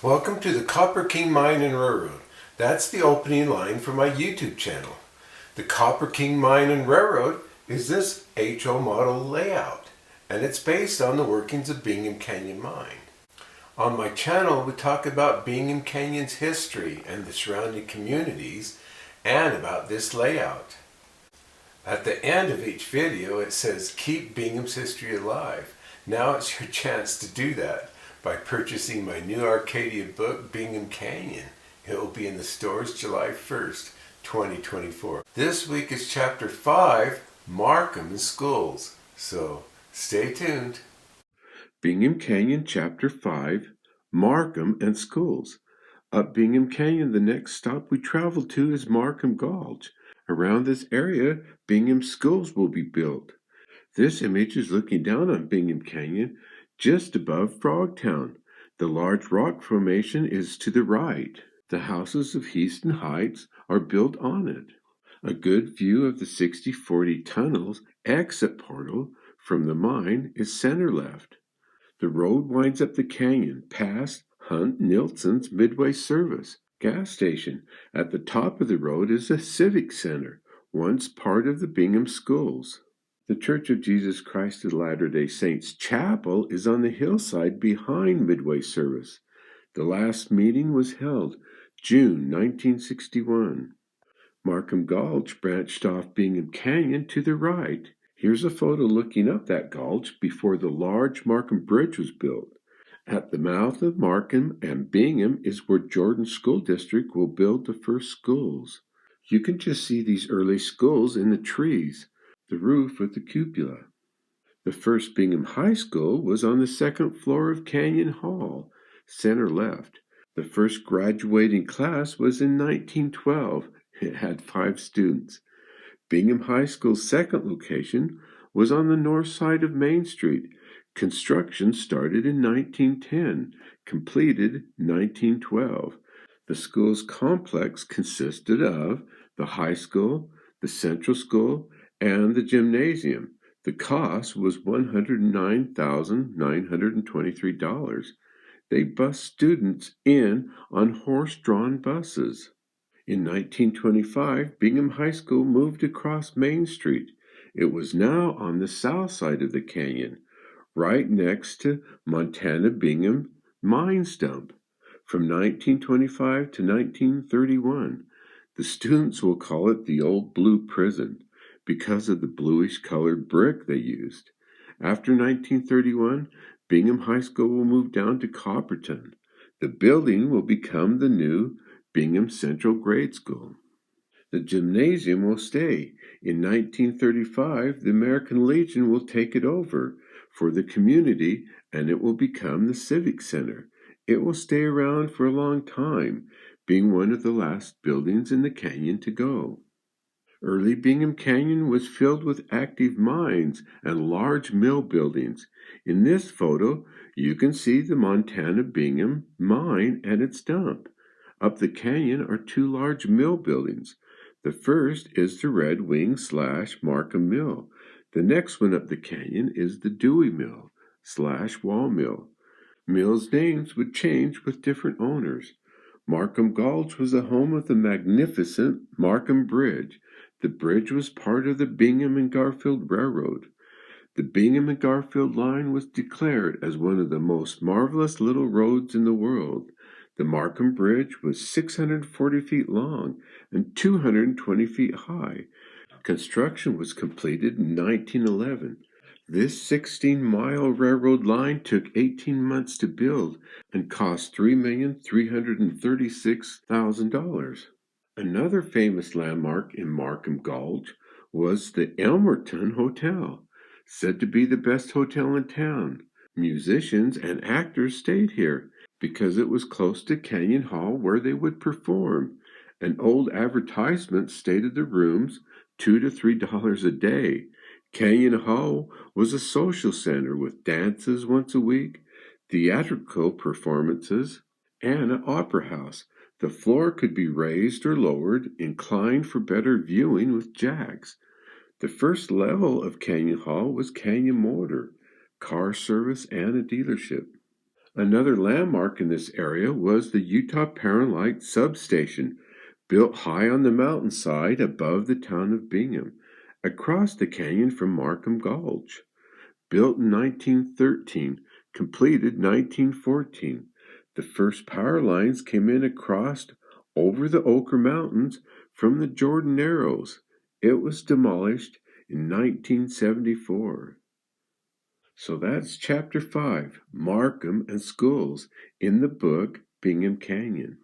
Welcome to the Copper King Mine and Railroad. That's the opening line for my YouTube channel. The Copper King Mine and Railroad is this HO model layout, and it's based on the workings of Bingham Canyon Mine. On my channel, we talk about Bingham Canyon's history and the surrounding communities, and about this layout. At the end of each video, it says, "Keep Bingham's history alive." Now it's your chance to do that by purchasing my new Arcadia book, Bingham Canyon. It will be in the stores July 1st, 2024. This week is Chapter 5, Markham and Schools. So, stay tuned. Bingham Canyon Chapter 5, Markham and Schools. Up Bingham Canyon, the next stop we travel to is Markham Gulch. Around this area, Bingham schools will be built. This image is looking down on Bingham Canyon, just above Frogtown. The large rock formation is to the right. The houses of Houston Heights are built on it. A good view of the 6040 tunnel's exit portal from the mine is center left. The road winds up the canyon past Hunt Nilsson's Midway Service gas station. At the top of the road is a Civic Center, once part of the Bingham schools. The Church of Jesus Christ of Latter-day Saints Chapel is on the hillside behind Midway Service. The last meeting was held June 1961. Markham Gulch branched off Bingham Canyon to the right. Here's a photo looking up that gulch before the large Markham Bridge was built. At the mouth of Markham and Bingham is where Jordan School District will build the first schools. You can just see these early schools in the trees, the roof with the cupola. The first Bingham High School was on the second floor of Canyon Hall, center left. The first graduating class was in 1912. It had 5 students. Bingham High School's second location was on the north side of Main Street. Construction started in 1910, completed 1912. The school's complex consisted of the high school, the central school, and the gymnasium. The cost was $109,923. They bus students in on horse-drawn buses. In 1925, Bingham High School moved across Main Street. It was now on the south side of the canyon, right next to Montana Bingham mine stump. From 1925 to 1931, the students will call it the Old Blue Prison because of the bluish-colored brick they used. After 1931, Bingham High School will move down to Copperton. The building will become the new Bingham Central Grade School. The gymnasium will stay. In 1935, the American Legion will take it over for the community, and it will become the Civic Center. It will stay around for a long time, being one of the last buildings in the canyon to go. Early Bingham Canyon was filled with active mines and large mill buildings. In this photo, you can see the Montana Bingham mine and its dump. Up the canyon are 2 large mill buildings. The first is the Red Wing / Markham Mill. The next one up the canyon is the Dewey Mill / Wall Mill. Mills' names would change with different owners. Markham Gulch was the home of the magnificent Markham Bridge. The bridge was part of the Bingham and Garfield Railroad. The Bingham and Garfield line was declared as one of the most marvelous little roads in the world. The Markham Bridge was 640 feet long and 220 feet high. Construction was completed in 1911. This 16-mile railroad line took 18 months to build and cost $3,336,000. Another famous landmark in Markham Gulch was the Elmerton Hotel, said to be the best hotel in town. Musicians and actors stayed here because it was close to Canyon Hall where they would perform. An old advertisement stated the rooms $2 to $3 a day. Canyon Hall was a social center with dances once a week, theatrical performances, and an opera house. The floor could be raised or lowered, inclined for better viewing with jacks. The first level of Canyon Hall was Canyon Motor, car service, and a dealership. Another landmark in this area was the Utah Power and Light substation, built high on the mountainside above the town of Bingham, across the canyon from Markham Gulch. Built in 1913, completed 1914. The first power lines came in across over the Ochre Mountains from the Jordan Narrows. It was demolished in 1974. So that's Chapter 5, Markham and Schools, in the book Bingham Canyon.